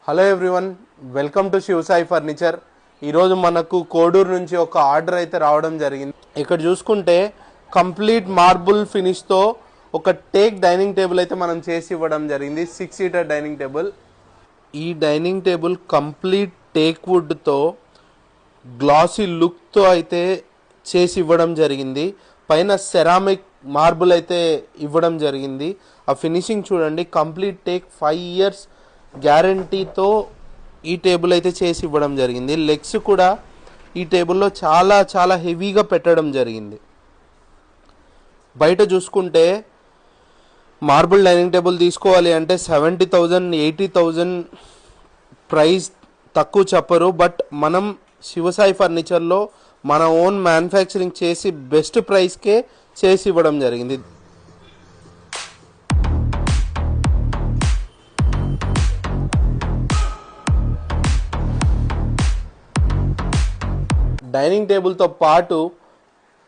Hello everyone, welcome to Shivasai furniture. ఈరోజు మనకు కోడూరు నుంచి ఒక ఆర్డర్ అయితే రావడం జరిగింది. ఇక్కడ చూసుకుంటే కంప్లీట్ మార్బుల్ ఫినిష్తో ఒక టేక్ డైనింగ్ టేబుల్ అయితే మనం చేసి ఇవ్వడం జరిగింది. 6 సీటర్ డైనింగ్ టేబుల్. ఈ డైనింగ్ టేబుల్ కంప్లీట్ టేక్ వుడ్తో గ్లాసీ లుక్తో అయితే చేసి ఇవ్వడం జరిగింది. పైన సెరామిక్ మార్బుల్ అయితే ఇవ్వడం జరిగింది. ఆ ఫినిషింగ్ చూడండి, కంప్లీట్ టేక్ 5 years గ్యారంటీతో ఈ టేబుల్ అయితే చేసి ఇవ్వడం జరిగింది. లెగ్స్ కూడా ఈ టేబుల్లో చాలా చాలా హెవీగా పెట్టడం జరిగింది. బయట చూసుకుంటే మార్బుల్ డైనింగ్ టేబుల్ తీసుకోవాలి అంటే 70,000 80,000 ప్రైస్ తక్కువ చెప్పరు. బట్ మనం శివసాయి ఫర్నిచర్లో మన ఓన్ మ్యానుఫ్యాక్చరింగ్ చేసి బెస్ట్ ప్రైస్కే చేసి ఇవ్వడం జరిగింది. డైనింగ్ టేబుల్తో పాటు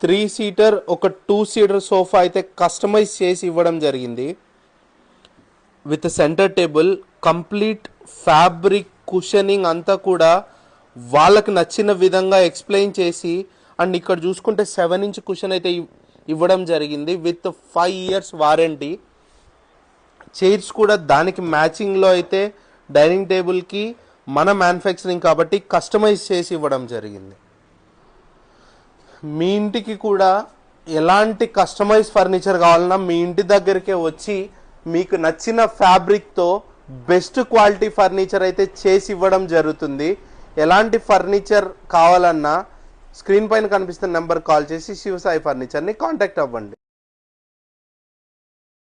3 సీటర్ ఒక 2 సీటర్ సోఫా అయితే కస్టమైజ్ చేసి ఇవ్వడం జరిగింది. With centre table, complete fabric cushioning అంతా కూడా వాళ్ళకి నచ్చిన విధంగా ఎక్స్ప్లెయిన్ చేసి, అండ్ ఇక్కడ చూసుకుంటే 7 inch కుషన్ అయితే ఇవ్వడం జరిగింది విత్ 5 years వారంటీ. చైర్స్ కూడా దానికి మ్యాచింగ్లో అయితే డైనింగ్ టేబుల్కి మన మ్యానుఫ్యాక్చరింగ్ కాబట్టి కస్టమైజ్ చేసి ఇవ్వడం జరిగింది. మీ ఇంటికి కూడా ఎలాంటి కస్టమైజ్ ఫర్నిచర్ కావాలన్నా మీ ఇంటి దగ్గరికే వచ్చి మీకు నచ్చిన ఫ్యాబ్రిక్తో బెస్ట్ క్వాలిటీ ఫర్నిచర్ అయితే చేసి ఇవ్వడం జరుగుతుంది. ఎలాంటి ఫర్నిచర్ కావాలన్నా స్క్రీన్ పైన కనిపిస్తున్న నెంబర్ కాల్ చేసి శివసాయి ఫర్నిచర్ని కాంటాక్ట్ అవ్వండి.